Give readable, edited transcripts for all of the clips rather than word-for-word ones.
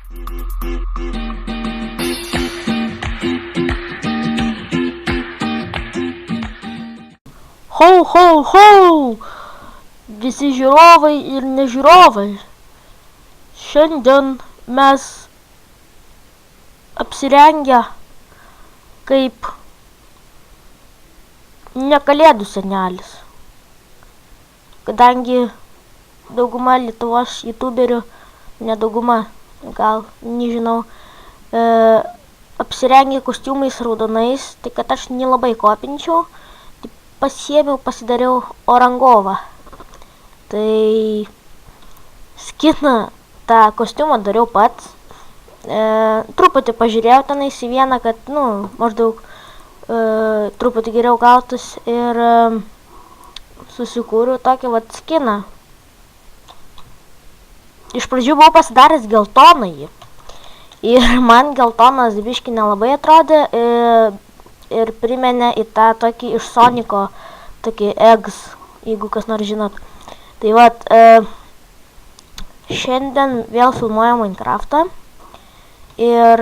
Ho, ho, ho! Visi žiūrovai ir nežiūrovai. Šiandien mes apsirengę kaip ne kalėdų senelis. Kadangi dauguma Lietuvos youtuberių, nedauguma, gal nežinau, apsirengė kostiumais raudonais, tai kad aš nelabai kopinčiau, tai pasidariau orangovą. Tai skiną tą kostiumą dariau pats. Truputį pažiūrėjau tenais į vieną, kad, maždaug truputį geriau gautus ir susikūriau tokį vat skiną. Iš pradžių buvau pasidaręs geltonai ir man geltonas biškį nelabai atrodė ir priminė į tą tokį iš Soniko, tokį Eggs, jeigu kas nors žinot. Tai vat, šiandien vėl filmuoju Minecraftą ir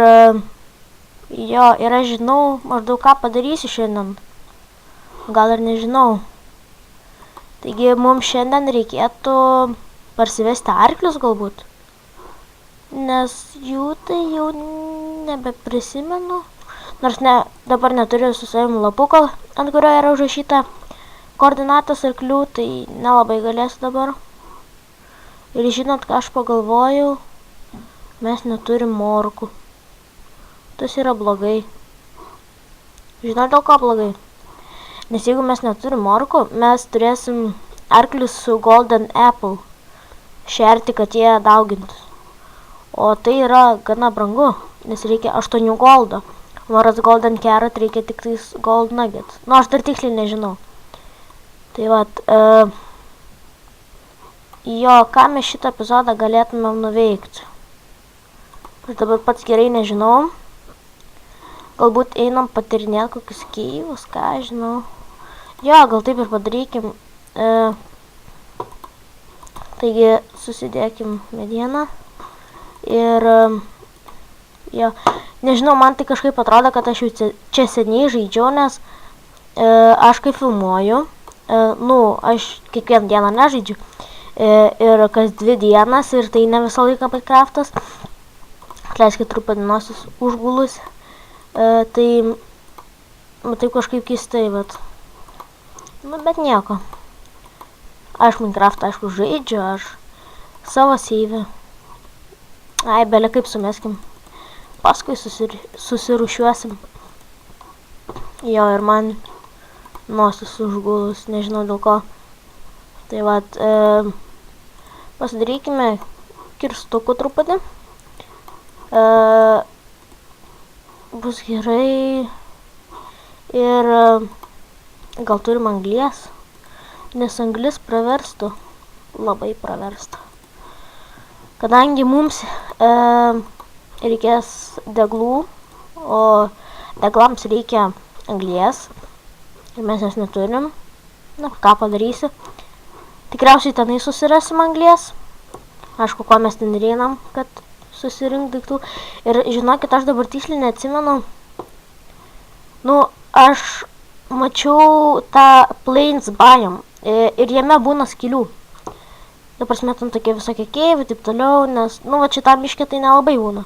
aš žinau maždaug ką padarysiu šiandien, gal ir nežinau. Taigi mums šiandien reikėtų parsivesti arklius galbūt, nes jų tai jau nebeprisimenu, nors dabar neturiu su savim lapuko, ant kurio yra užrašyta koordinatas arklių, tai nelabai galėsiu dabar. Ir žinot, ką aš pagalvojau, mes neturim morkų. Tas yra blogai. Žinot, dėl ko blogai? Nes jeigu mes neturim morkų, mes turėsim arklius su Golden Apple šerti, kad jie daugintus. O tai yra gana brangu, nes reikia 8 goldo. Nors Golden Carrot reikia tik tais Gold Nuggets. Aš dar tiksliai nežinau. Tai vat, ką mes šitą epizodą galėtumėm nuveikti. Aš dabar pats gerai nežinau. Galbūt einam patirinėti kokius keivus, ką žinau. Gal taip ir padarykim. Taigi susidėkim medieną. Ir nežinau, man tai kažkaip atrodo, kad aš jau čia seniai žaidžiau, nes aš kai filmuoju, aš kiekvieną dieną nežaidžiu. Ir kas 2 dienas, ir tai ne visą laiką Minecraftas. Atleiskit truputį nosis užgulus. Tai taip kažkaip keistai, bet nieko. Aš Minecraftą, aišku, žaidžiu, aš savo seivę. Belė kaip sumeskim. Paskui susirušiuosim. Ir man nosis užgulus, nežinau dėl ko. Tai vat, pasidarykime kirstukų truputį. Bus gerai. Ir gal turim anglies, nes anglis praverstų, labai praverstų. Kadangi mums reikės deglų, o deglams reikia anglies, ir mes jas neturim, ką padarysi. Tikriausiai tenai susirasim anglies. Aišku, ko mes ten reinam, kad susirink daiktų. Ir žinokit, aš dabar tiksliai neatsimenu. Aš mačiau tą Plains Biome ir jame būna skylių. Dabar metam tokie visokie keivai, taip toliau, nes, čia tam miške tai nelabai būna.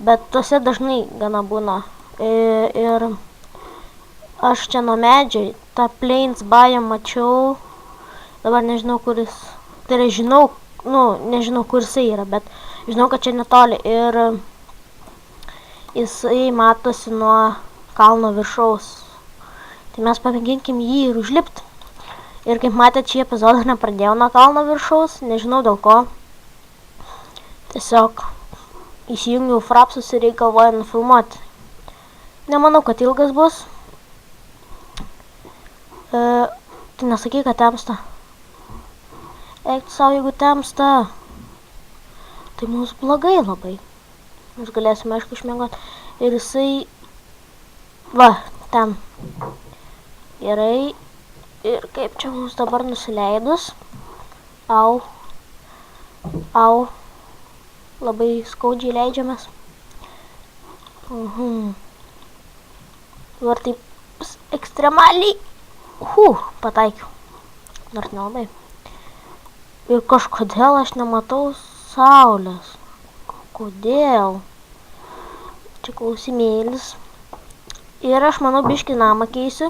Bet tose dažnai gana būna. Ir aš čia nuo medžiai tą Plains Biome mačiau. Dabar nežinau, kuris. Tai yra, žinau, nežinau, kur jisai yra, bet žinau, kad čia netoli. Ir jisai matosi nuo kalno viršaus. Tai mes pamėginkim jį ir užlipti. Ir kaip matėt, šį epizodą nepradėjau nuo kalno viršaus, nežinau dėl ko. Tiesiog įsijungiau frapsus ir galvoju nufilmuoti. Nemanau, kad ilgas bus. Tai nesakyk, kad temsta. Eik tu savo, jeigu temsta. Tai mums blogai labai. Mes galėsime, aišku, išmiegoti. Ir jisai... ten. Gerai. Ir kaip čia mums dabar nusileidus. Au. labai skaudžiai leidžiamės. Dabar taip ekstremaliai. Pataikiau. Nors nelabai. Ir kažkodėl aš nematau saulės. Kodėl? Čia klausimėlis. Ir aš manau biškį namą keisiu.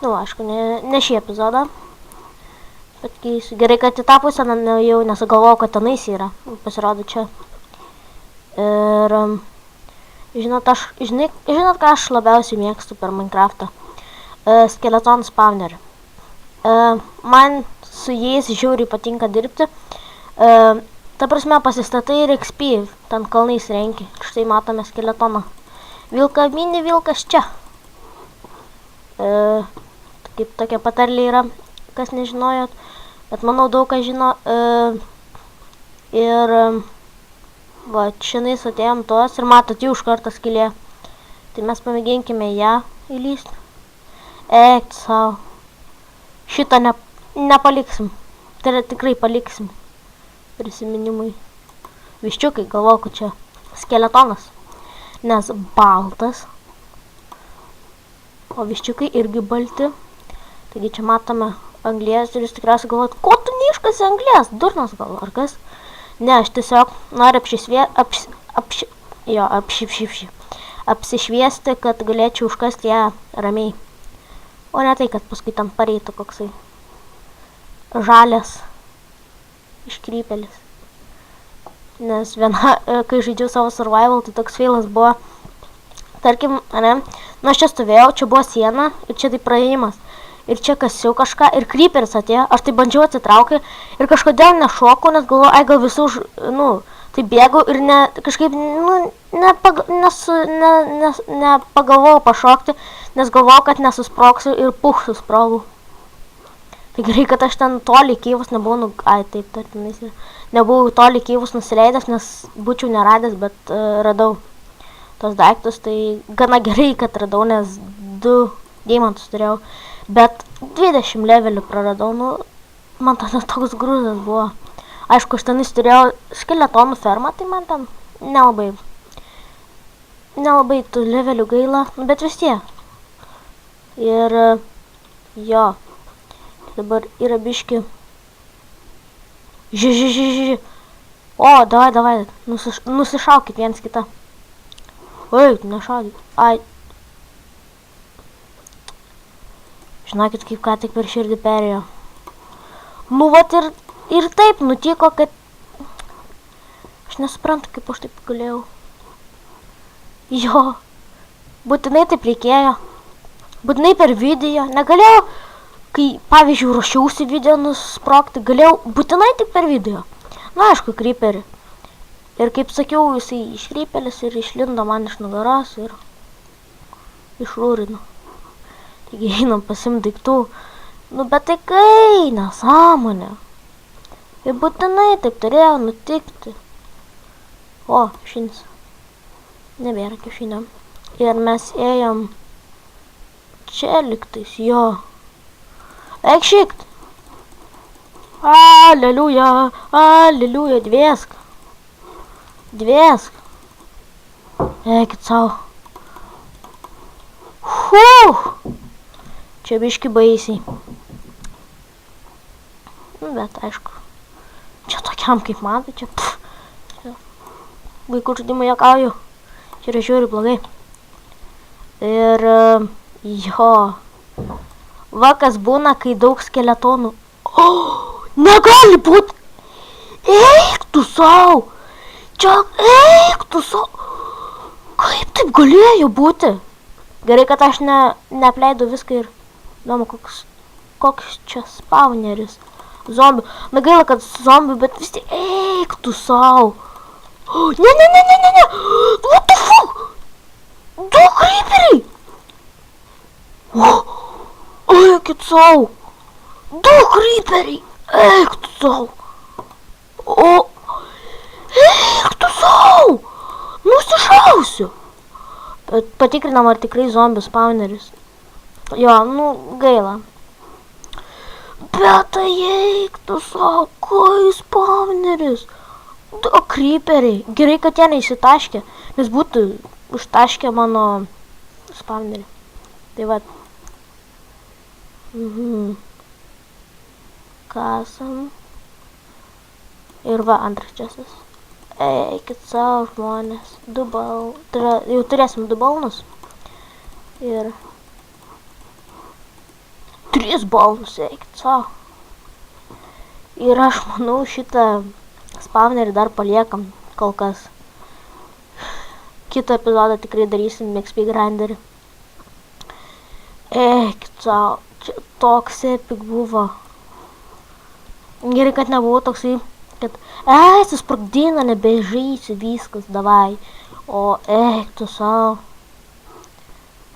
Nu, aišku, ne šį epizodą. Bet keisiu. Gerai, kad į tą pusę jau nesugalvojau, kad tenais yra. Pasirodo čia. Ir žinot, ką aš labiausiai mėgstu per Minecraftą? Skeleton spawnerį. Man su jais žiauriai patinka dirbti. Ta prasme, pasistatai ir XP, ten kalnais renki. Štai matome skeletoną. Mini vilkas čia. Kaip tokia patarlė yra, kas nežinojot. Bet manau, daug kas žino. Ir va, šiandien atėjom tos ir matot, jau iš karto skylė. Tai mes pamėginkime ją įlysti. Eik savo. Šitą nepaliksim. Tai yra tikrai paliksim. Prisiminimui. Viščiukai, galvoju, kad čia skeletonas. Nes baltas. O viščiukai irgi balti. Taigi čia matome anglies ir jūs tikriausiai galvojat, ko tu neiškasi anglies? Durnas gal, ar kas? Ne, aš tiesiog noriu apsišviesti, kad galėčiau užkasti ją ramiai. O ne tai, kad paskui tam pareitų koksai žalias iškrypelis. Nes kai žaidžiau savo survival, tai toks feilas buvo. Tarkim, nu aš čia stovėjau, čia buvo siena ir čia tai praėjimas. Ir čia kasiau kažką ir kryperis atėjo, aš tai bandžiau atsitraukti ir kažkodėl nešokau, nes galvoju, gal visų, tai bėgau ir kažkaip, nepagalvojau pašokti, nes galvojau, kad nesusproksiu ir susprogau. Tai gerai, kad aš ten toli kyvus nebuvau, nebuvau toli kyvus nusileidęs, nes būčiau neradęs, bet radau tos daiktus, tai gana gerai, kad radau, nes 2 deimantus turėjau. Bet 20 levelių praradau, man tada toks grūzas buvo. Aišku, aš tenais turėjau skeletonų fermą, tai man ten nelabai tų levelių gaila, bet vis tiek. Ir jo, dabar yra biški. Ži. O, davai, nusišaukit viens kitą. Oi, nešaudyk. Ai. Žinokit, kaip ką tik per širdį perėjo. Nu, vat ir taip nutiko, kad... Aš nesuprantu, kaip aš taip galėjau. Jo. Būtinai taip reikėjo. Būtinai per video. Negalėjau, kai, pavyzdžiui, ruošiausi video nusprogti, galėjau būtinai tik per video. Na, aišku, kryperį. Ir kaip sakiau, jisai iškrypelis ir išlindo man iš nugaros ir išrūrino. Taigi einam pasimt daiktų. Nu, bet tai kai, nesąmonė. Ir būtinai taip turėjo nutikti. O, kiaušinis. Nebėra kiaušinio. Ir mes ėjom čia liktais, jo. Eik šikt. Aleliuja, aleliuja, dviesk. Eikit savo. Čia biški baisiai. Bet aišku. Čia tokiam kaip man, tai čia vaikų žaidimų juokauju. Čia yra žiūri blogai. Ir jo. Va kas būna, kai daug skeletonų. Negali būt. Eik tu savo. Čia eik tu savo. Kaip taip galėjo būti? Gerai, kad aš neapleidau viską ir įdomu, koks čia spawneris. Zombių. Na gaila, kad zombių, bet vis tiek eik tu savo. Ne. What the fuck? 2 creeperiai. Eikit savo. 2 creeperiai. Eik tu savo. Eik tu savo. Nusišausiu. Bet patikrinam, ar tikrai zombių spawneris. Jo, gaila. Bet tai eik tu savo, kai spawneris. Du creeperiai. Gerai, kad jie neįsitaškė, nes būtų užtaškę mano spawnerį. Tai va. Kasam. Ir va, antras česas. Eikit savo žmonės. Jau turėsim 2 balnus. Ir 3 balnus, eikit savo. Ir aš manau šitą spawnerį dar paliekam kol kas. Kitą epizodą tikrai darysim XP grinderį. Eikit savo. Čia toks epic buvo. Gerai, kad nebuvau toksai, kad susprogdina, nebežaisiu, viskas, davai. O eik tu savo.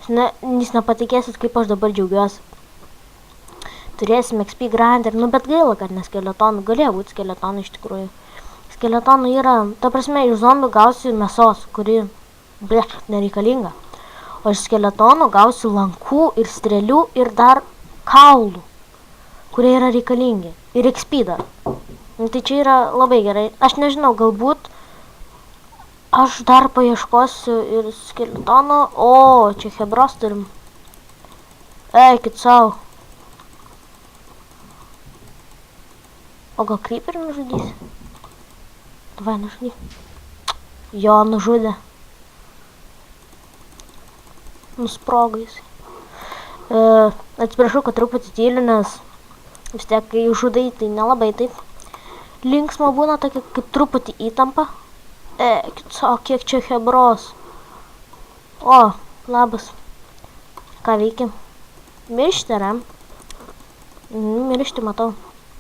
Jūs nepatikėsit, kaip aš dabar džiaugiuosi. Turėsim XP grinder, bet gaila, kad ne skeletonų. Galėjo būti skeletonų iš tikrųjų. Skeletonų yra, ta prasme, iš zombių gausiu mėsos, kuri, nereikalinga. O iš skeletonų gausiu lankų ir strėlių ir dar kaulų, kurie yra reikalingi. Ir XP dar. Tai čia yra labai gerai. Aš nežinau, galbūt aš dar paieškosiu ir skeletonų. O, čia hebros turim. Eikit savo. O gal creeperį nužudys? Davai, nužudyk. Jo, nužudė. Nusprogo jisai. Atsiprašau, kad truputį tyliu, nes vis tiek, kai žudai, tai nelabai taip. Linksma būna tokia, kaip truputį įtampa. Kiek čia hebros. O, labas. Ką veikim? Miršti, ar? Miršti, matau.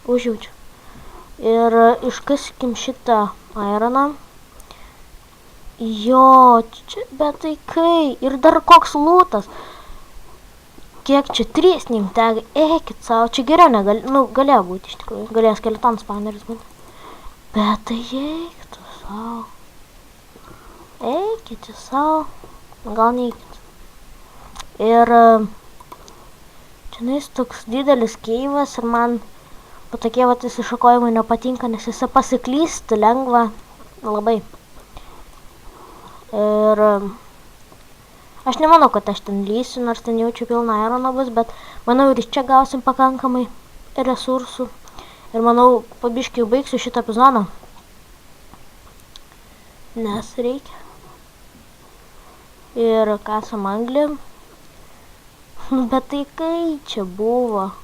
Užjaučiu. Ir iškaskim šitą ironą. Jo, čia, bet tai kai. Ir dar koks lūtas. Kiek čia 3 neimtegai. Eikit savo. Čia geriau galėjo būti iš tikrųjų. Galėjo skeletonas spawneris būti. Bet tai eikit savo. Eikit savo. Gal neikit. Ir čia nais toks didelis keivas ir man tokie vat išsišakojimai nepatinka, nes jis pasiklysti lengva labai. Ir aš nemanau, kad aš ten lysiu, nors ten jaučiu pilną ironą bus, bet manau ir čia gausim pakankamai resursų. Ir manau, pabiškai baigsiu šitą epizodą. Nes reikia. Ir kasam anglį. Bet tai kai čia buvo?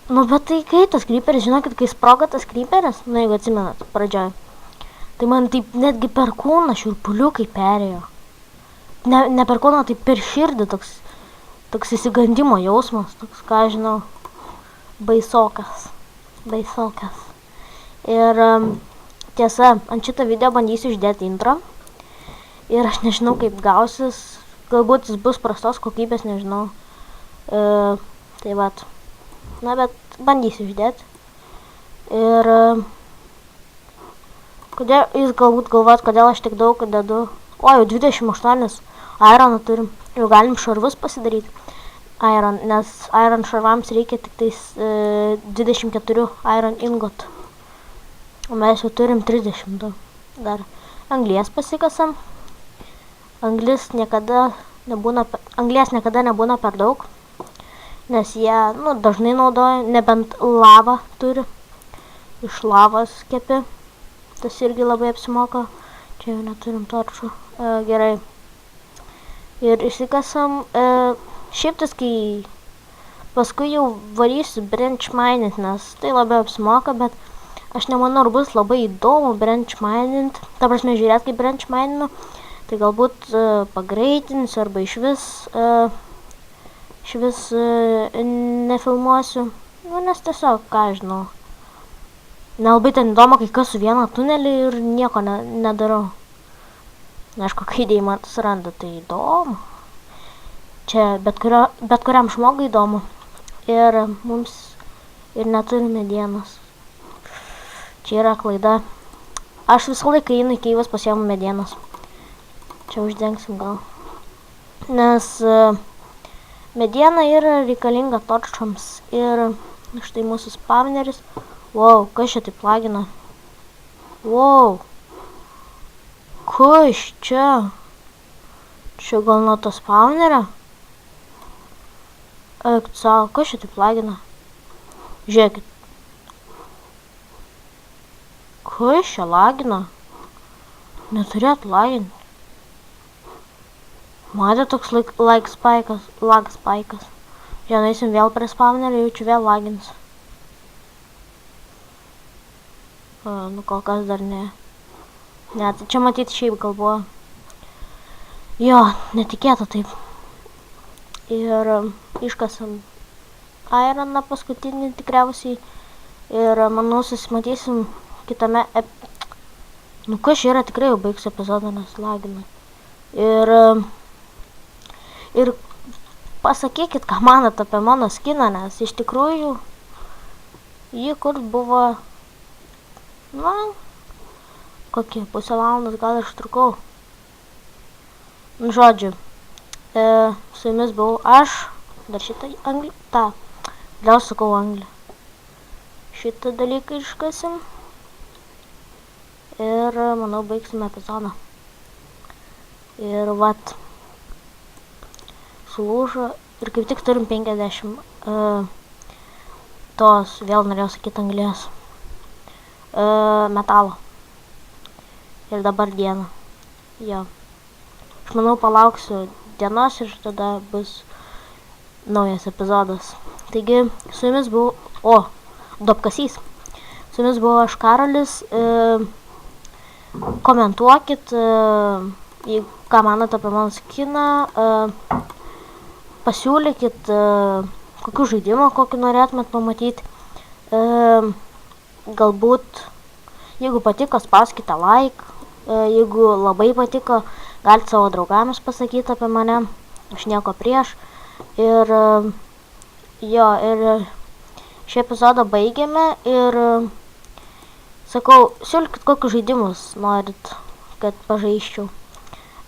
Bet tai kai tas creeperis, žinokit, kai sprogo tas creeperis, jeigu atsimenat pradžioj, tai man taip netgi per kūną šiurpuliukai perėjo. Ne per kūną, tai per širdį toks įsigandimo jausmas, toks, ką žinau, baisokas. Ir tiesa, ant šitą video bandysiu uždėti intro. Ir aš nežinau, kaip gausis, galbūt jis bus prastos kokybės, nežinau. Tai vat. Na, bet bandysiu uždėti. Ir kodėl jūs galbūt galvojat, kodėl aš tik daug dedu. O, jau 28 ironą turim. Jau galim šarvus pasidaryti. Nes iron šarvams reikia tik tais 24 iron ingot. O mes jau turim 32. Dar anglies pasikasam. Anglies niekada nebūna per daug. Nes jie, dažnai naudoja, nebent lavą turi. Iš lavos kepi. Tas irgi labai apsimoka. Čia jau neturim torčų. Gerai. Ir išsikasam. Šiaip tas, kai paskui jau varysiu branch minint, nes tai labai apsimoka, bet aš nemanau, ar bus labai įdomu branch minint. Ta prasme, žiūrėt, kaip branch mininu. Tai galbūt pagreitinsiu arba išvis nefilmuosiu, nes tiesiog, ką žinau. Nelabai ten įdomu, kai kasu vieną tunelį ir nieko nedarau. Aišku, kai deimantus randa, tai įdomu. Čia bet kuriam žmogui įdomu. Ir mums ir neturime medienos. Čia yra klaida. Aš visą laiką einu į keivas pasiemu medienos. Čia uždengsim gal. Nes mediena yra reikalinga torčoms. Ir štai mūsų spawneris. Wow, kas čia taip lagina? Wow. Kas čia? Čia gal nuo to spawnerio? Eik savo, kas čia taip lagina? Žiūrėkit. Kas čia lagina? Neturėtų laginti. Matė toks lag spaikas. Žiūrėk, eisim vėl prie spawnerio, jau čia vėl lagins. Nu kol kas dar ne. Ne, tai čia matyti šiaip galvoju. Jo, netikėta taip. Ir iškasam ironą paskutinį tikriausiai. Ir manau susimatysim kitame Nu kas čia yra, tikrai jau baigsiu epizodą, nes lagina. Ir pasakykit, ką manat apie mano skiną, nes iš tikrųjų jį kurt buvo, na, kokie pusę valandos gal ištrukau. Nu, žodžiu, su jumis buvau aš, dar šitą anglį, vėl sakau anglį. Šitą dalyką iškasim. Ir, manau, baigsime epizodą. Ir vat, sulūžo. Ir kaip tik turim 50 tos, vėl norėjau sakyti anglės, metalo. Ir dabar diena. Jo. Aš manau, palauksiu dienos ir tada bus naujas epizodas. Taigi, su jumis buvau, Duobkasys. Su jumis buvau aš, Karolis. Komentuokit, ką manat apie mano skiną, pasiūlykit, kokių žaidimų, kokį norėtumėt pamatyti. Galbūt, jeigu patiko, spauskite like, jeigu labai patiko, galite savo draugams pasakyti apie mane, aš nieko prieš. Ir jo, ir šį epizodą baigėme ir sakau, siūlykit kokius žaidimus norit, kad pažaisčiau.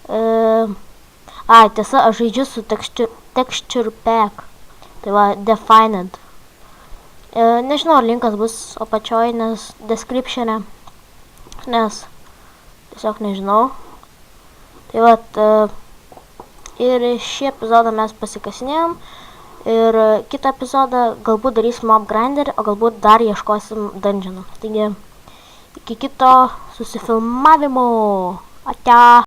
Tiesa, aš žaidžiu su Texture Pack. Tai va, Defined. Nežinau, ar linkas bus apačioj, nes descriptione. Nes tiesiog nežinau. Tai va, ir šį epizodą mes pasikasinėjom. Ir kitą epizodą galbūt darysim mob grinderį, o galbūt dar ieškosim dungeonų. Taigi, iki kito susifilmavimo. Atia.